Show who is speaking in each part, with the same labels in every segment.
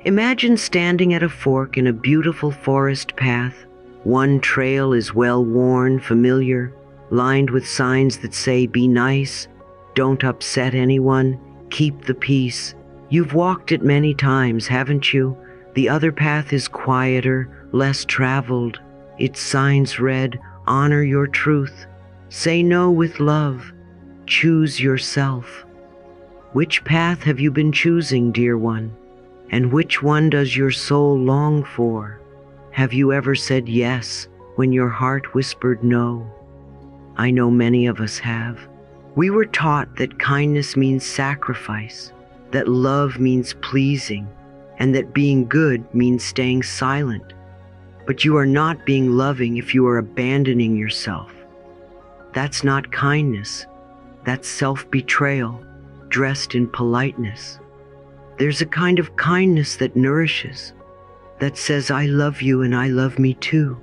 Speaker 1: Imagine standing at a fork in a beautiful forest path. One trail is well-worn, familiar, lined with signs that say, "Be nice, don't upset anyone, keep the peace." You've walked it many times, haven't you? The other path is quieter, less traveled. Its signs read, "Honor your truth. Say no with love. Choose yourself." Which path have you been choosing, dear one? And which one does your soul long for? Have you ever said yes when your heart whispered no? I know many of us have. We were taught that kindness means sacrifice, that love means pleasing, and that being good means staying silent. But you are not being loving if you are abandoning yourself. That's not kindness. That's self-betrayal, dressed in politeness. There's a kind of kindness that nourishes, that says, "I love you and I love me too."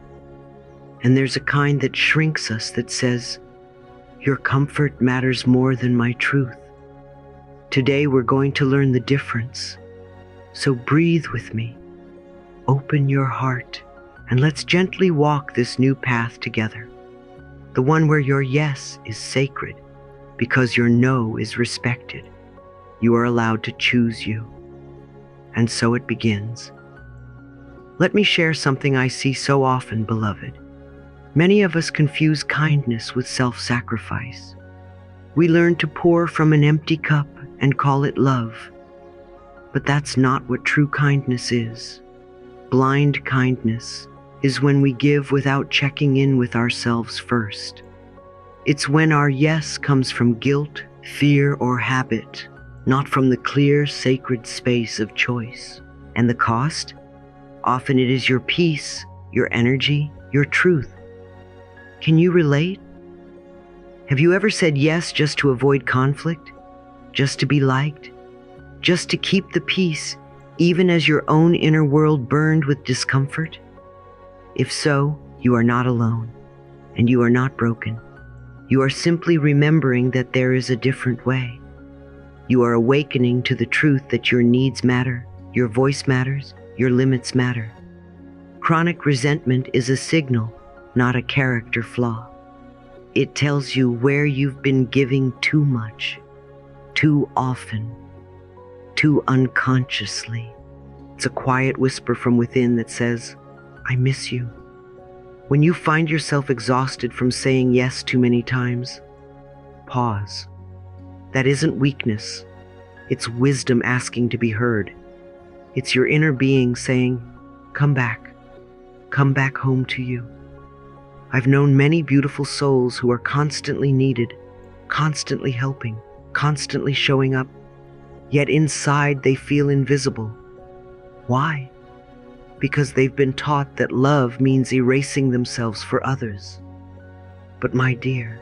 Speaker 1: And there's a kind that shrinks us, that says, "Your comfort matters more than my truth." Today we're going to learn the difference. So breathe with me, open your heart, and let's gently walk this new path together. The one where your yes is sacred, because your no is respected. You are allowed to choose you. And so it begins. Let me share something I see so often, beloved. Many of us confuse kindness with self-sacrifice. We learn to pour from an empty cup and call it love. But that's not what true kindness is. Blind kindness is when we give without checking in with ourselves first. It's when our yes comes from guilt, fear, or habit, not from the clear, sacred space of choice. And the cost? Often it is your peace, your energy, your truth. Can you relate? Have you ever said yes just to avoid conflict? Just to be liked? Just to keep the peace, even as your own inner world burned with discomfort? If so, you are not alone, and you are not broken. You are simply remembering that there is a different way. You are awakening to the truth that your needs matter, your voice matters, your limits matter. Chronic resentment is a signal, not a character flaw. It tells you where you've been giving too much, too often, too unconsciously. It's a quiet whisper from within that says, "I miss you." When you find yourself exhausted from saying yes too many times, pause. That isn't weakness. It's wisdom asking to be heard. It's your inner being saying, come back home to you. I've known many beautiful souls who are constantly needed, constantly helping, constantly showing up, yet inside they feel invisible. Why? Because they've been taught that love means erasing themselves for others. But my dear,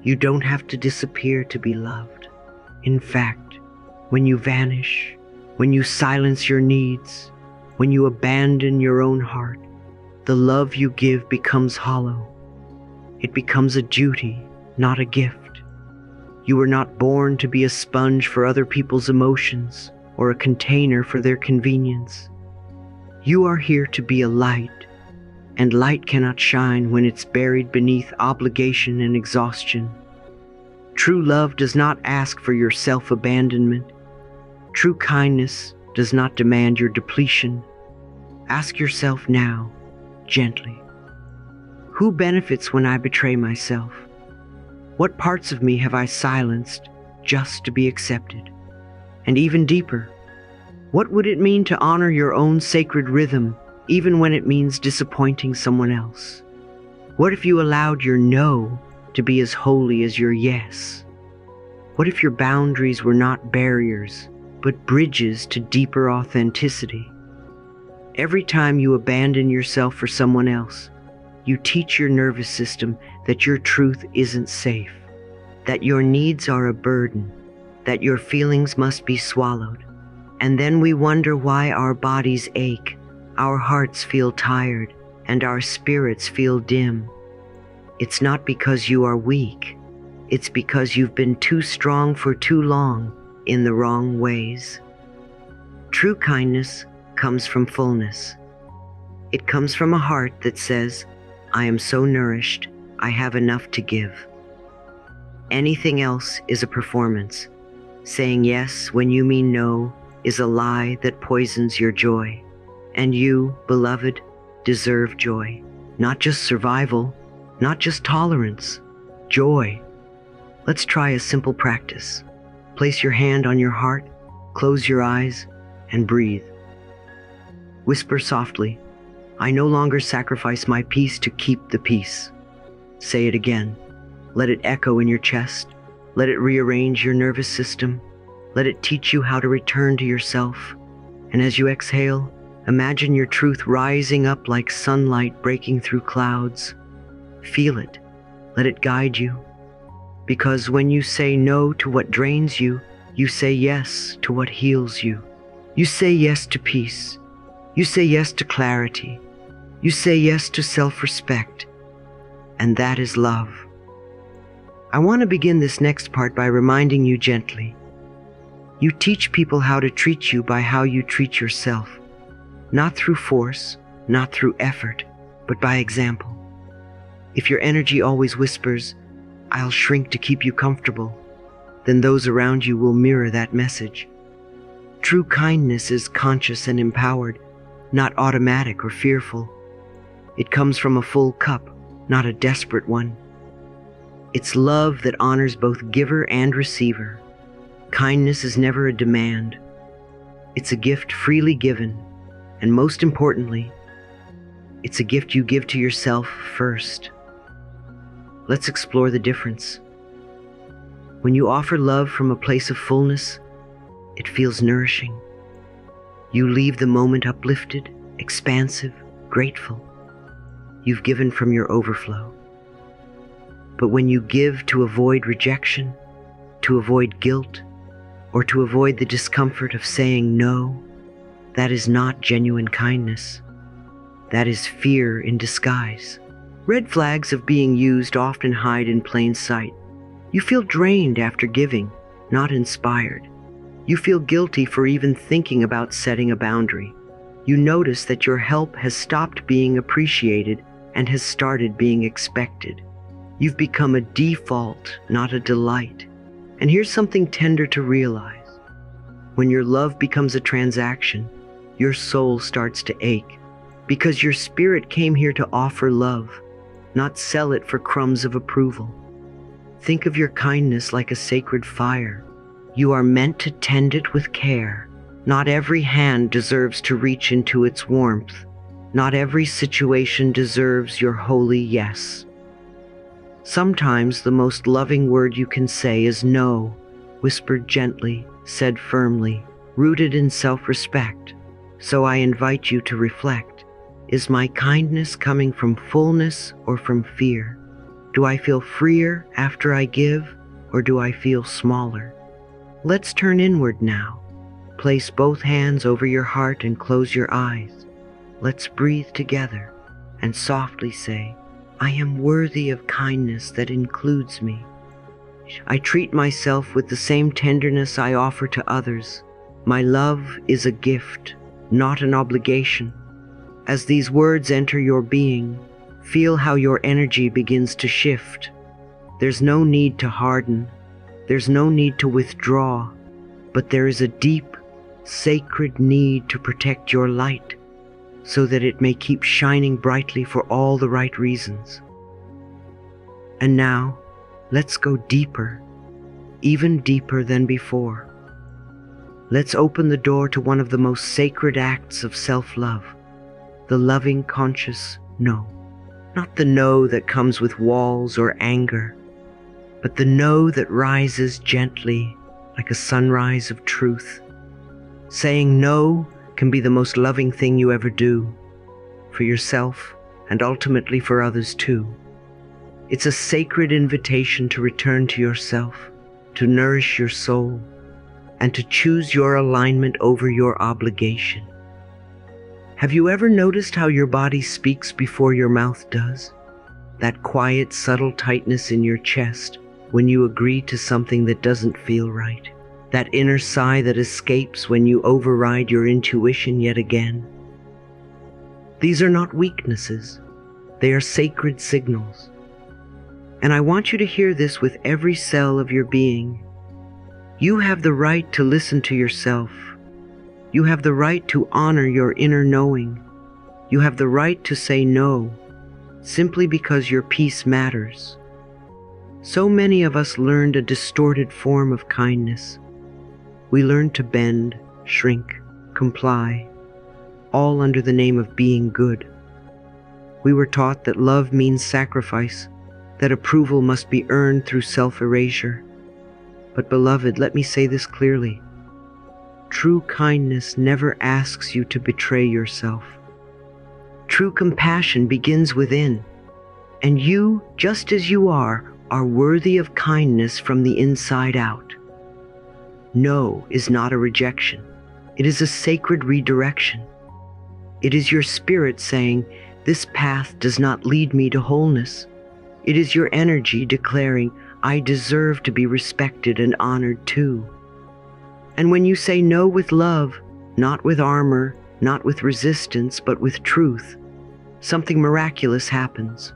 Speaker 1: you don't have to disappear to be loved. In fact, when you vanish, when you silence your needs, when you abandon your own heart, the love you give becomes hollow. It becomes a duty, not a gift. You were not born to be a sponge for other people's emotions or a container for their convenience. You are here to be a light, and light cannot shine when it's buried beneath obligation and exhaustion. True love does not ask for your self-abandonment. True kindness does not demand your depletion. Ask yourself now, gently, who benefits when I betray myself? What parts of me have I silenced just to be accepted? And even deeper, what would it mean to honor your own sacred rhythm, even when it means disappointing someone else? What if you allowed your no to be as holy as your yes? What if your boundaries were not barriers, but bridges to deeper authenticity? Every time you abandon yourself for someone else, you teach your nervous system that your truth isn't safe, that your needs are a burden, that your feelings must be swallowed. And then we wonder why our bodies ache, our hearts feel tired, and our spirits feel dim. It's not because you are weak. It's because you've been too strong for too long in the wrong ways. True kindness comes from fullness. It comes from a heart that says, I am so nourished, I have enough to give. Anything else is a performance. Saying yes when you mean no is a lie that poisons your joy. And you, beloved, deserve joy. Not just survival, not just tolerance, joy. Let's try a simple practice. Place your hand on your heart, close your eyes, and breathe. Whisper softly, I no longer sacrifice my peace to keep the peace. Say it again. Let it echo in your chest. Let it rearrange your nervous system. Let it teach you how to return to yourself. And as you exhale, imagine your truth rising up like sunlight breaking through clouds. Feel it. Let it guide you. Because when you say no to what drains you, you say yes to what heals you. You say yes to peace. You say yes to clarity. You say yes to self-respect. And that is love. I want to begin this next part by reminding you gently. You teach people how to treat you by how you treat yourself. Not through force, not through effort, but by example. If your energy always whispers, I'll shrink to keep you comfortable, then those around you will mirror that message. True kindness is conscious and empowered, not automatic or fearful. It comes from a full cup, not a desperate one. It's love that honors both giver and receiver. Kindness is never a demand. It's a gift freely given, and most importantly, it's a gift you give to yourself first. Let's explore the difference. When you offer love from a place of fullness, it feels nourishing. You leave the moment uplifted, expansive, grateful. You've given from your overflow. But when you give to avoid rejection, to avoid guilt, or to avoid the discomfort of saying no, that is not genuine kindness. That is fear in disguise. Red flags of being used often hide in plain sight. You feel drained after giving, not inspired. You feel guilty for even thinking about setting a boundary. You notice that your help has stopped being appreciated and has started being expected. You've become a default, not a delight. And here's something tender to realize. When your love becomes a transaction, your soul starts to ache, because your spirit came here to offer love, not sell it for crumbs of approval. Think of your kindness like a sacred fire. You are meant to tend it with care. Not every hand deserves to reach into its warmth. Not every situation deserves your holy yes. Sometimes the most loving word you can say is no, whispered gently, said firmly, rooted in self-respect. So I invite you to reflect. Is my kindness coming from fullness or from fear? Do I feel freer after I give, or do I feel smaller? Let's turn inward now. Place both hands over your heart and close your eyes. Let's breathe together and softly say, I am worthy of kindness that includes me. I treat myself with the same tenderness I offer to others. My love is a gift, not an obligation. As these words enter your being, feel how your energy begins to shift. There's no need to harden. There's no need to withdraw. But there is a deep, sacred need to protect your light, so that it may keep shining brightly for all the right reasons. And now, let's go deeper, even deeper than before. Let's open the door to one of the most sacred acts of self-love, the loving, conscious no. Not the no that comes with walls or anger, but the no that rises gently like a sunrise of truth. Saying no can be the most loving thing you ever do, for yourself and ultimately for others too. It's a sacred invitation to return to yourself, to nourish your soul, and to choose your alignment over your obligation. Have you ever noticed how your body speaks before your mouth does? That quiet, subtle tightness in your chest when you agree to something that doesn't feel right. that inner sigh that escapes when you override your intuition yet again. These are not weaknesses, they are sacred signals. And I want you to hear this with every cell of your being. You have the right to listen to yourself. You have the right to honor your inner knowing. You have the right to say no, simply because your peace matters. So many of us learned a distorted form of kindness. We learned to bend, shrink, comply, all under the name of being good. We were taught that love means sacrifice, that approval must be earned through self-erasure. But beloved, let me say this clearly. True kindness never asks you to betray yourself. True compassion begins within, and you, just as you are worthy of kindness from the inside out. No is not a rejection. It is a sacred redirection. It is your spirit saying, "This path does not lead me to wholeness." It is your energy declaring, "I deserve to be respected and honored too." And when you say no with love, not with armor, not with resistance, but with truth, something miraculous happens.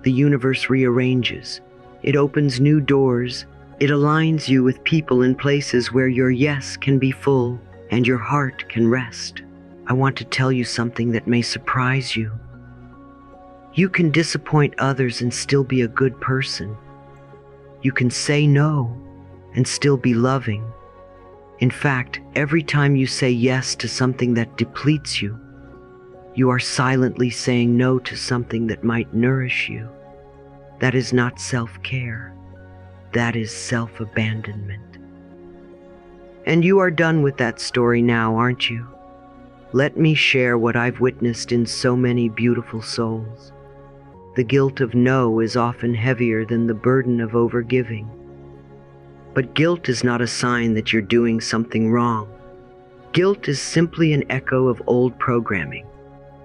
Speaker 1: The universe rearranges. It opens new doors. It aligns you with people and places where your yes can be full and your heart can rest. I want to tell you something that may surprise you. You can disappoint others and still be a good person. You can say no and still be loving. In fact, every time you say yes to something that depletes you, you are silently saying no to something that might nourish you. That is not self-care. That is self-abandonment. And you are done with that story now, aren't you? Let me share what I've witnessed in so many beautiful souls. The guilt of no is often heavier than the burden of overgiving. But guilt is not a sign that you're doing something wrong. Guilt is simply an echo of old programming.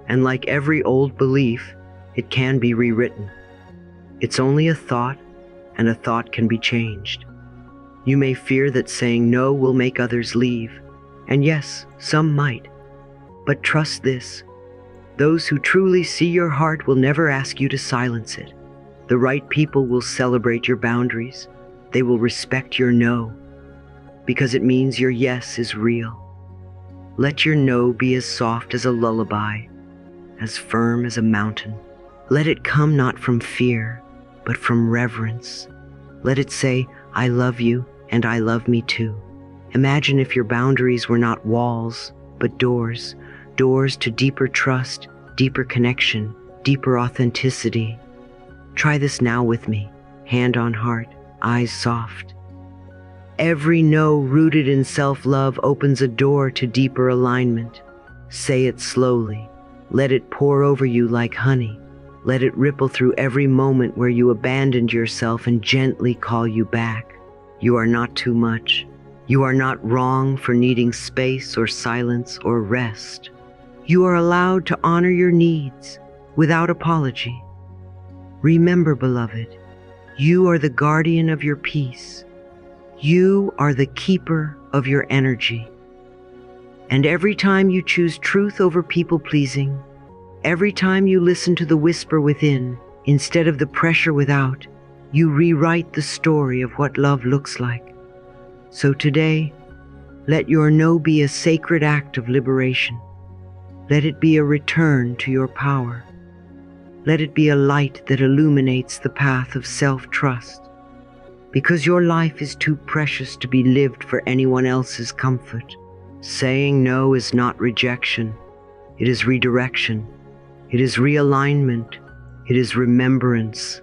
Speaker 1: And like every old belief, it can be rewritten. It's only a thought, and a thought can be changed. You may fear that saying no will make others leave. And yes, some might. But trust this. Those who truly see your heart will never ask you to silence it. The right people will celebrate your boundaries. They will respect your no, because it means your yes is real. Let your no be as soft as a lullaby, as firm as a mountain. Let it come not from fear, but from reverence. Let it say, "I love you and I love me too." Imagine if your boundaries were not walls, but doors. Doors to deeper trust, deeper connection, deeper authenticity. Try this now with me, hand on heart, eyes soft. Every no rooted in self-love opens a door to deeper alignment. Say it slowly. Let it pour over you like honey. Let it ripple through every moment where you abandoned yourself and gently call you back. You are not too much. You are not wrong for needing space or silence or rest. You are allowed to honor your needs without apology. Remember, beloved, you are the guardian of your peace. You are the keeper of your energy. And every time you choose truth over people-pleasing, every time you listen to the whisper within instead of the pressure without, you rewrite the story of what love looks like. So today, let your no be a sacred act of liberation. Let it be a return to your power. Let it be a light that illuminates the path of self-trust, because your life is too precious to be lived for anyone else's comfort. Saying no is not rejection. It is redirection. It is realignment. It is remembrance.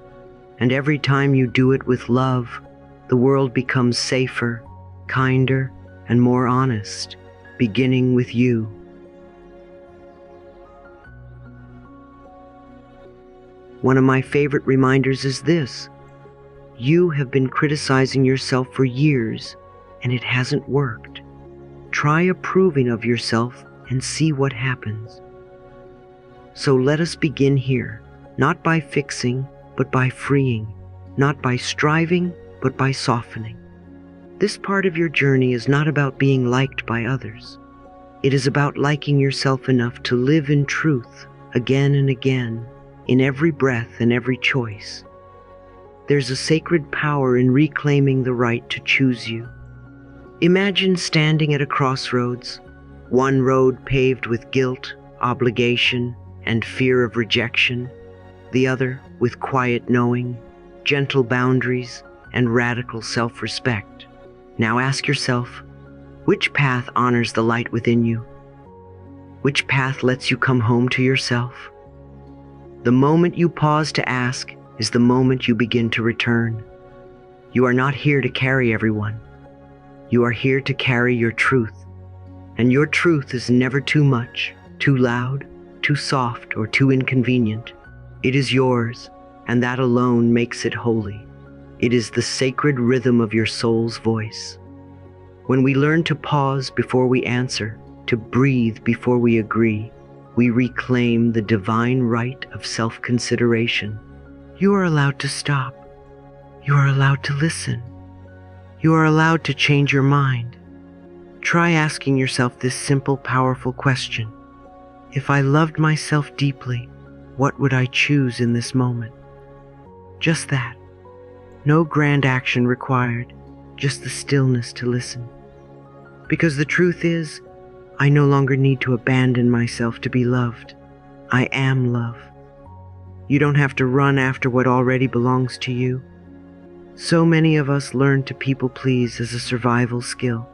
Speaker 1: And every time you do it with love, the world becomes safer, kinder, and more honest, beginning with you. One of my favorite reminders is this. You have been criticizing yourself for years, and it hasn't worked. Try approving of yourself and see what happens. So let us begin here, not by fixing, but by freeing, not by striving, but by softening. This part of your journey is not about being liked by others. It is about liking yourself enough to live in truth again and again, in every breath and every choice. There's a sacred power in reclaiming the right to choose you. Imagine standing at a crossroads, one road paved with guilt, obligation, and fear of rejection, the other with quiet knowing, gentle boundaries, and radical self-respect. Now ask yourself, which path honors the light within you? Which path lets you come home to yourself? The moment you pause to ask is the moment you begin to return. You are not here to carry everyone. You are here to carry your truth. And your truth is never too much, too loud, too soft, or too inconvenient. It is yours, and that alone makes it holy. It is the sacred rhythm of your soul's voice. When we learn to pause before we answer, to breathe before we agree, we reclaim the divine right of self-consideration. You are allowed to stop. You are allowed to listen. You are allowed to change your mind. Try asking yourself this simple, powerful question. If I loved myself deeply, what would I choose in this moment? Just that. No grand action required, just the stillness to listen. Because the truth is, I no longer need to abandon myself to be loved. I am love. You don't have to run after what already belongs to you. So many of us learned to people please as a survival skill.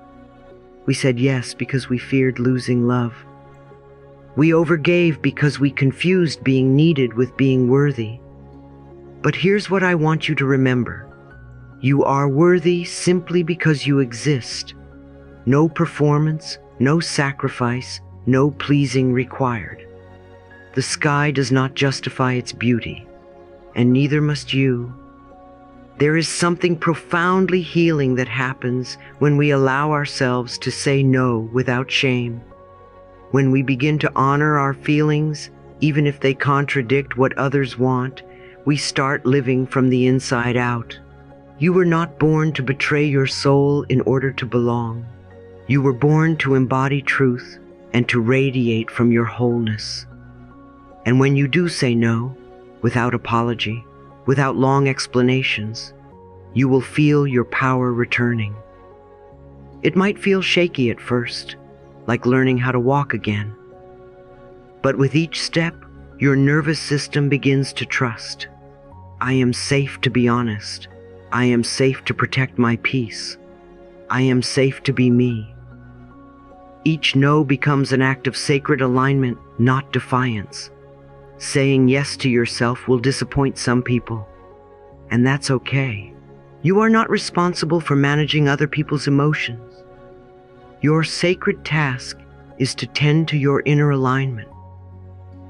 Speaker 1: We said yes because we feared losing love. We overgave because we confused being needed with being worthy. But here's what I want you to remember. You are worthy simply because you exist. No performance, no sacrifice, no pleasing required. The sky does not justify its beauty, and neither must you. There is something profoundly healing that happens when we allow ourselves to say no without shame. When we begin to honor our feelings, even if they contradict what others want, we start living from the inside out. You were not born to betray your soul in order to belong. You were born to embody truth and to radiate from your wholeness. And when you do say no, without apology, without long explanations, you will feel your power returning. It might feel shaky at first, like learning how to walk again. But with each step, your nervous system begins to trust. I am safe to be honest. I am safe to protect my peace. I am safe to be me. Each no becomes an act of sacred alignment, not defiance. Saying yes to yourself will disappoint some people, and that's okay. You are not responsible for managing other people's emotions. Your sacred task is to tend to your inner alignment,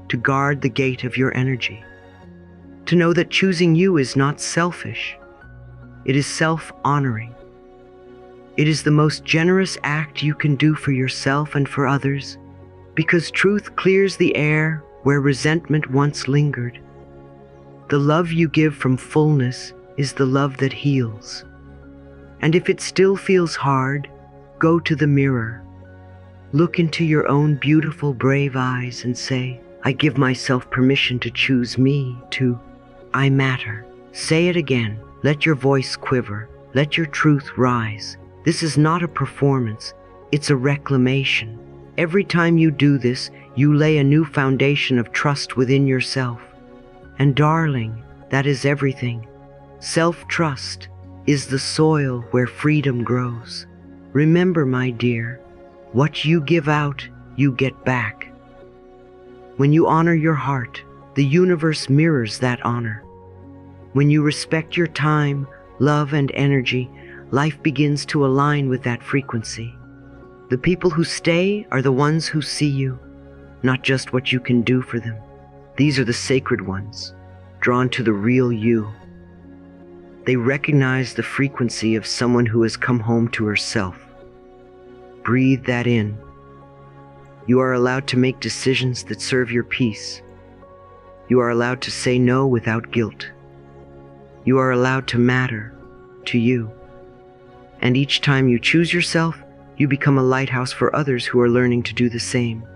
Speaker 1: to guard the gate of your energy, to know that choosing you is not selfish. It is self-honoring. It is the most generous act you can do for yourself and for others, because truth clears the air where resentment once lingered. The love you give from fullness is the love that heals. And if it still feels hard, go to the mirror. Look into your own beautiful, brave eyes and say, I give myself permission to choose me, to I matter. Say it again. Let your voice quiver. Let your truth rise. This is not a performance. It's a reclamation. Every time you do this, you lay a new foundation of trust within yourself. And darling, that is everything. Self-trust is the soil where freedom grows. Remember, my dear, what you give out, you get back. When you honor your heart, the universe mirrors that honor. When you respect your time, love, and energy, life begins to align with that frequency. The people who stay are the ones who see you, not just what you can do for them. These are the sacred ones, drawn to the real you. They recognize the frequency of someone who has come home to herself. Breathe that in. You are allowed to make decisions that serve your peace. You are allowed to say no without guilt. You are allowed to matter to you. And each time you choose yourself, you become a lighthouse for others who are learning to do the same.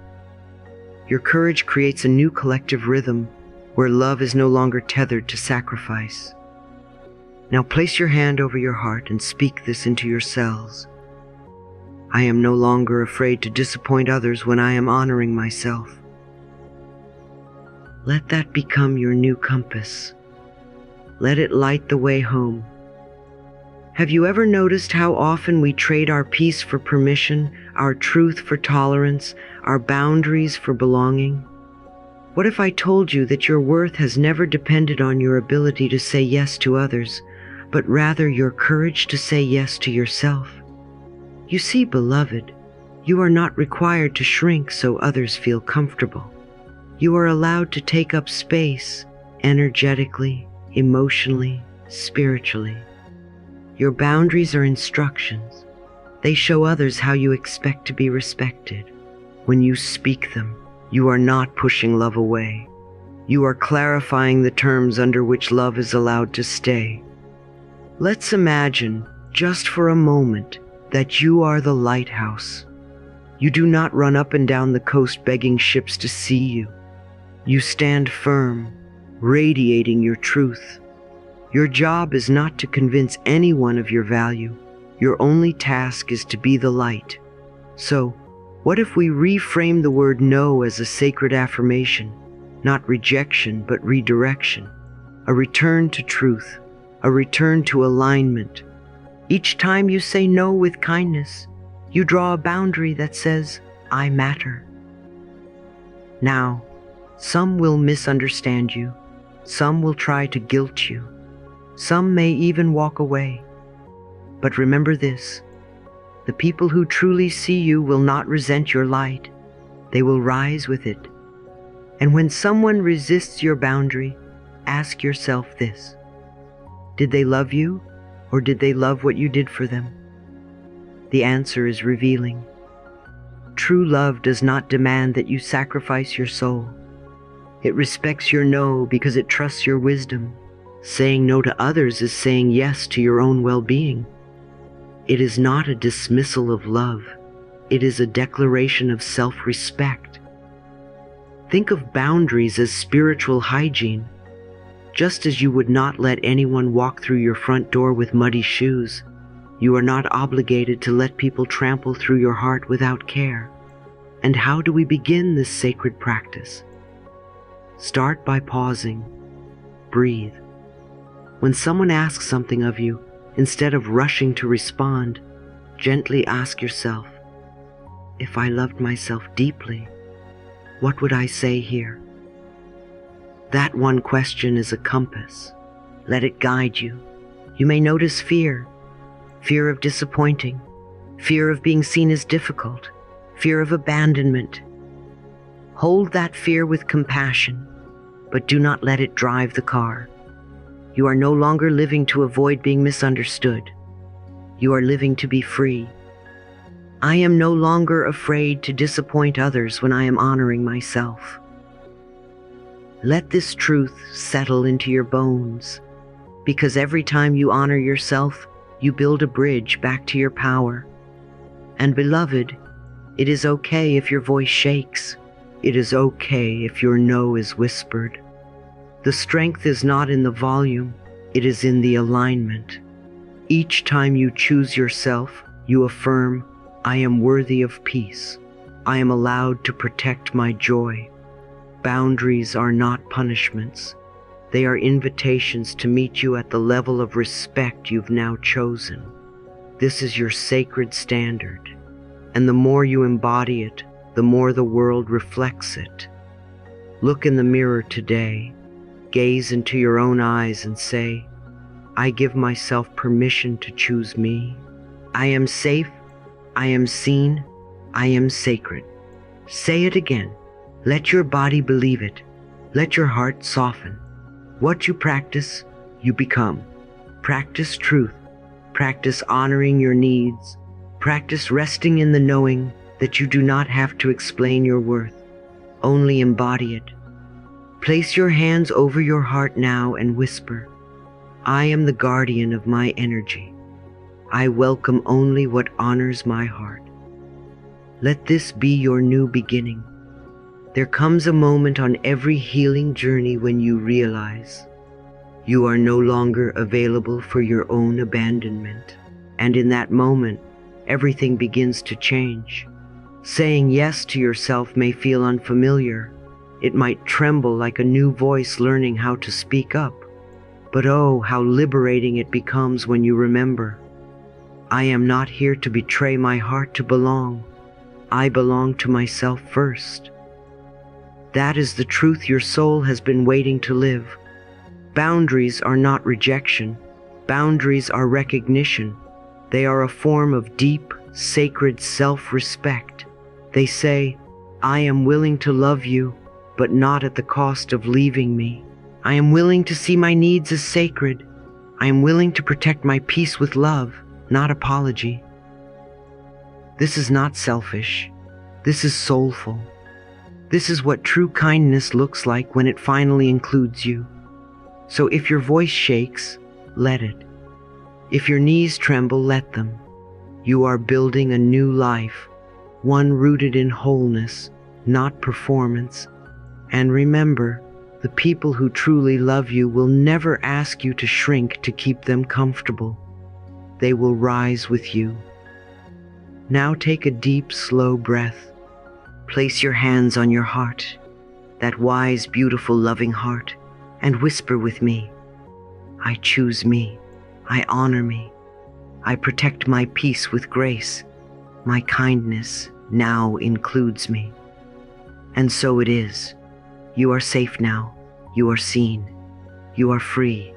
Speaker 1: Your courage creates a new collective rhythm where love is no longer tethered to sacrifice. Now place your hand over your heart and speak this into your cells. I am no longer afraid to disappoint others when I am honoring myself. Let that become your new compass. Let it light the way home. Have you ever noticed how often we trade our peace for permission, our truth for tolerance, our boundaries for belonging? What if I told you that your worth has never depended on your ability to say yes to others, but rather your courage to say yes to yourself? You see, beloved, you are not required to shrink so others feel comfortable. You are allowed to take up space energetically, emotionally, spiritually. Your boundaries are instructions. They show others how you expect to be respected. When you speak them, you are not pushing love away. You are clarifying the terms under which love is allowed to stay. Let's imagine, just for a moment, that you are the lighthouse. You do not run up and down the coast begging ships to see you. You stand firm, radiating your truth. Your job is not to convince anyone of your value. Your only task is to be the light. So, what if we reframe the word no as a sacred affirmation, not rejection but redirection, a return to truth, a return to alignment? Each time you say no with kindness, you draw a boundary that says, I matter. Now, some will misunderstand you. Some will try to guilt you. Some may even walk away. But remember this, the people who truly see you will not resent your light. They will rise with it. And when someone resists your boundary, ask yourself this: did they love you, or did they love what you did for them? The answer is revealing. True love does not demand that you sacrifice your soul. It respects your no because it trusts your wisdom. Saying no to others is saying yes to your own well-being. It is not a dismissal of love. It is a declaration of self-respect. Think of boundaries as spiritual hygiene. Just as you would not let anyone walk through your front door with muddy shoes, you are not obligated to let people trample through your heart without care. And how do we begin this sacred practice? Start by pausing. Breathe. When someone asks something of you, instead of rushing to respond, gently ask yourself, if I loved myself deeply, what would I say here? That one question is a compass. Let it guide you. You may notice fear of disappointing, fear of being seen as difficult, fear of abandonment. Hold that fear with compassion, but do not let it drive the car. You are no longer living to avoid being misunderstood. You are living to be free. I am no longer afraid to disappoint others when I am honoring myself. Let this truth settle into your bones, because every time you honor yourself, you build a bridge back to your power. And beloved, it is okay if your voice shakes. It is okay if your no is whispered. The strength is not in the volume, it is in the alignment. Each time you choose yourself, you affirm, I am worthy of peace. I am allowed to protect my joy. Boundaries are not punishments. They are invitations to meet you at the level of respect you've now chosen. This is your sacred standard, and the more you embody it, the more the world reflects it. Look in the mirror today. Gaze into your own eyes and say, I give myself permission to choose me. I am safe, I am seen, I am sacred. Say it again. Let your body believe it. Let your heart soften. What you practice, you become. Practice truth. Practice honoring your needs. Practice resting in the knowing that you do not have to explain your worth. Only embody it. Place your hands over your heart now and whisper, I am the guardian of my energy. I welcome only what honors my heart. Let this be your new beginning. There comes a moment on every healing journey when you realize you are no longer available for your own abandonment. And in that moment, everything begins to change. Saying yes to yourself may feel unfamiliar. It might tremble like a new voice learning how to speak up. But oh, how liberating it becomes when you remember, I am not here to betray my heart to belong. I belong to myself first. That is the truth your soul has been waiting to live. Boundaries are not rejection. Boundaries are recognition. They are a form of deep, sacred self-respect. They say, I am willing to love you, but not at the cost of leaving me. I am willing to see my needs as sacred. I am willing to protect my peace with love, not apology. This is not selfish. This is soulful. This is what true kindness looks like when it finally includes you. So if your voice shakes, let it. If your knees tremble, let them. You are building a new life, one rooted in wholeness, not performance. And remember, the people who truly love you will never ask you to shrink to keep them comfortable. They will rise with you. Now take a deep, slow breath. Place your hands on your heart, that wise, beautiful, loving heart, and whisper with me, I choose me. I honor me. I protect my peace with grace. My kindness now includes me. And so it is. You are safe now. You are seen. You are free.